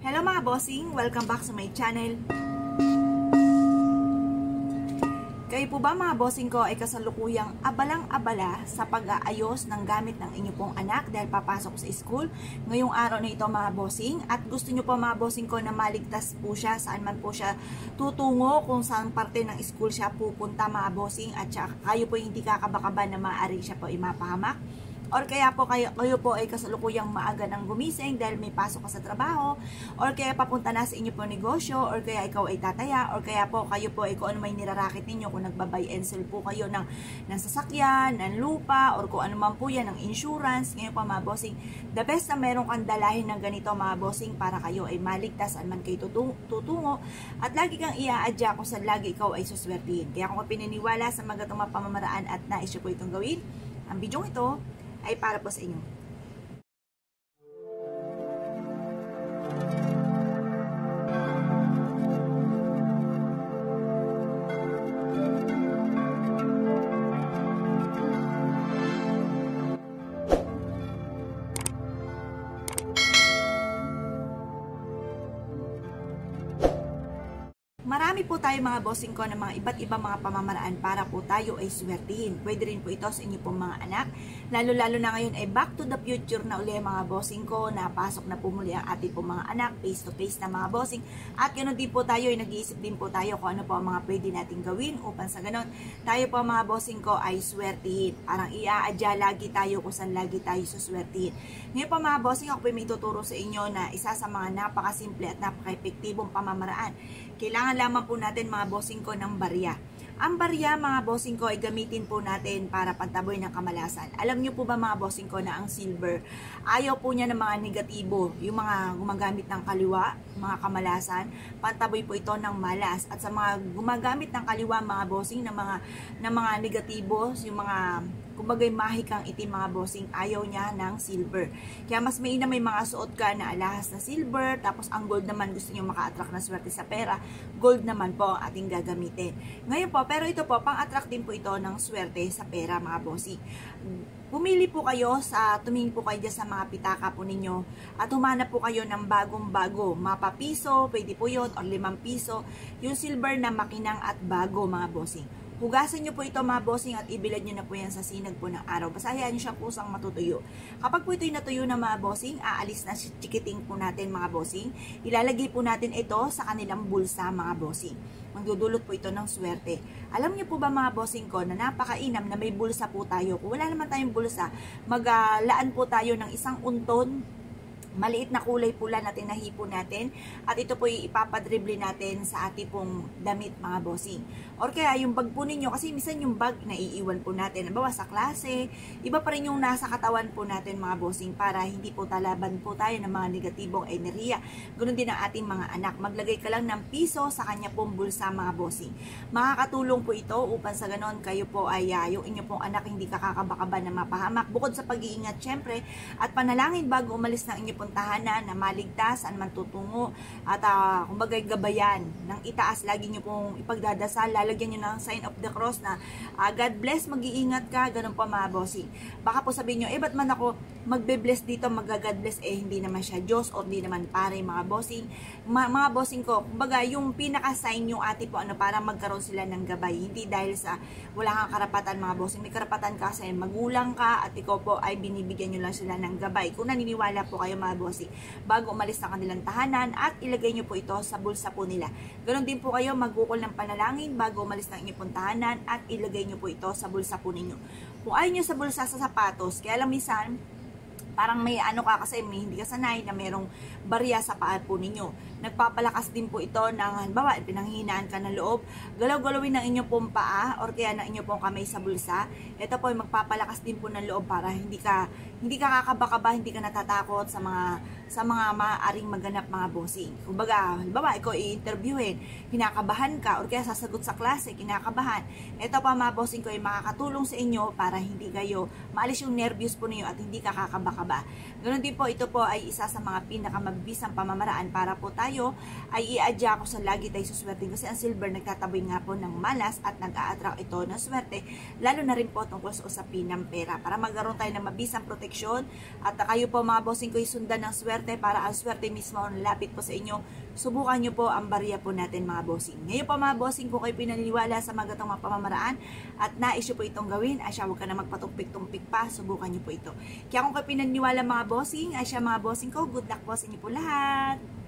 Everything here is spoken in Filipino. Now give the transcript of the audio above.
Hello mga bossing! Welcome back sa my channel. Kayo po ba mga bossing ko ay kasalukuyang abalang-abala sa pag-aayos ng gamit ng inyo pong anak dahil papasok sa school ngayong araw na ito mga bossing, at gusto nyo po mga bossing ko na maligtas po siya saan man po siya tutungo, kung saan parte ng school siya pupunta mga bossing, at kayo po hindi kakabakaba na maaari siya po imapahamak? Or kaya po kayo po ay kasalukuyang maaga ng gumising dahil may pasok ka sa trabaho, or kaya papunta na sa inyo po negosyo, or kaya ikaw ay tataya, or kaya po kayo po ay kung ano may nirarakit ninyo, kung nagbabay and sell po kayo ng sasakyan, ng lupa, or kung ano man po yan, ng insurance. Ngayon po mga bossing, the best na meron kang dalahin ng ganito mga bossing para kayo ay maligtas saan man kayo tutungo, at lagi kang iaadya kung saan lagi ikaw ay suswertihin. Kaya kung pininiwala sa mga itong pamamaraan at nais po itong gawin, ang bidyong ito ay para po sa inyo. Marami po tayo mga bossing ko ng mga iba't ibang mga pamamaraan para po tayo ay swertihin. Pwede rin po ito sa inyo pong mga anak. Lalo-lalo na ngayon ay back to the future na uli mga bossing ko, na pasok na po muli ang ating pong mga anak, face to face na mga bossing. At ganoon din po tayo ay nag-iisip din po tayo kung ano po ang mga pwede natin gawin upang sa ganon tayo po mga bossing ko ay swertihin. Parang iaadya lagi tayo kung saan lagi tayo suswertihin. Ngayon po mga bossing, ako po may tuturo sa inyo na isa sa mga napakasimple at napaka-epektibong pamamaraan. Kailangan lamang po natin mga bossing ko ng barya. Ang barya mga bossing ko ay gamitin po natin para pantaboy ng kamalasan. Alam nyo po ba mga bossing ko na ang silver, ayaw po niya ng mga negatibo, yung mga gumagamit ng kaliwa, mga kamalasan, pantaboy po ito ng malas. At sa mga gumagamit ng kaliwa mga bossing ng mga negatibo, yung mga kumbagay mahikang itim mga bossing, ayaw niya ng silver. Kaya mas mainam may mga suot ka na alahas na silver, tapos ang gold naman gusto niyo maka-attract na swerte sa pera, gold naman po ang ating gagamitin. Ngayon po, pero ito po, pang-attract din po ito ng swerte sa pera mga bossing. Pumili po kayo tumingin po kayo dyan sa mga pitaka po ninyo at humanap po kayo ng bagong-bago, mapa piso, pwede po yun, or 5 piso, yung silver na makinang at bago mga bossing. Hugasan nyo po ito mga bossing at ibilad nyo na po yan sa sinag po ng araw. Basta hayaan nyo siya kusang matutuyo. Kapag po ito'y natuyo na mga bossing, aalis na chikiting po natin mga bossing. Ilalagay po natin ito sa kanilang bulsa mga bossing. Magdudulot po ito ng swerte. Alam niyo po ba mga bossing ko na napakainam na may bulsa po tayo. Kung wala naman tayong bulsa, maglaan po tayo ng isang unton, maliit na kulay pula na tinahipo natin, at ito po ipapadrible natin sa ating pong damit mga bossing. Or kaya yung bag po ninyo, kasi minsan yung bag na iiwan po natin, bawa sa klase, iba pa rin yung nasa katawan po natin mga bossing, para hindi po talaban po tayo ng mga negatibong enerhiya. Ganoon din ang ating mga anak. Maglagay ka lang ng piso sa kanya pong bulsa mga bossing. Makakatulong po ito upang sa ganon kayo po ay yung inyo pong anak hindi kakakabakaba na mapahamak. Bukod sa pag-iingat syempre at panalangin bago umalis ng inyo tahanan na maligtas saan man tutungo, at kumbaga gabayan ng itaas, lagi nyo pong ipagdadasal, lalagyan nyo ng sign of the cross na God bless, mag-iingat ka, ganun po mga bossing. Baka po sabihin nyo, ba't man ako magbe-bless dito, mag-God bless, hindi naman siya Diyos o hindi naman pare mga bossing. Mga bossing ko, kumbaga yung pinaka-sign yung ate po para magkaroon sila ng gabay, hindi dahil sa wala kang karapatan mga bossing. May karapatan ka kasi magulang ka at ikaw po ay binibigyan nyo lang sila ng gabay kung naniniwala po kayo mga bossing, bago umalis sa kanilang tahanan, at ilagay nyo po ito sa bulsa po nila. Ganon din po kayo magbukol ng panalangin bago umalis ng inyong tahanan at ilagay nyo po ito sa bulsa po ninyo. Kung ayaw nyo sa bulsa sa sapatos, kaya lang minsan parang may kasi may hindi ka sanay na merong barya sa paa po ninyo. Nagpapalakas din po ito ng halimbawa, pinanghihinaan ka ng loob, galaw-galawin ng inyong pong paa or kaya ng inyong pong kamay sa bulsa. Ito po ay magpapalakas din po ng loob para hindi ka kakabakaba, hindi ka natatakot sa mga maaaring maganap mga bossing. Kumbaga, halimbawa, ikaw i-interviewin, kinakabahan ka or kaya sasagot sa klase, kinakabahan. Ito pa mga bossing ko ay makakatulong sa inyo para hindi kayo maalis yung nervyos po ninyo at hindi ka kakabakaba. Ganun din po, ito po ay isa sa mga pinakamabisang pamamaraan para po tayo tayo, ay i-adya ko sa lagi tayo suswertein kasi ang silver nagtataboy nga po ng malas at nag-a-attract ito ng swerte, lalo na rin po tungkol sa usapin ng pera, para magkaroon tayo ng mabisang proteksyon. At kayo po mga bossing ko, isundan ng swerte para ang swerte mismo ang lapit po sa inyo. Subukan nyo po ang barya po natin mga bossing. Ngayon po mga bossing, kung kayo pinaniniwala sa mga gatong mga pamamaraan at nais nyo po itong gawin, asya huwag ka na magpatumpik-tumpik pa, subukan nyo po ito. Kaya kung kayo pinaniniwala mga bossing, asya mga bossing ko, good luck po sa inyo po lahat.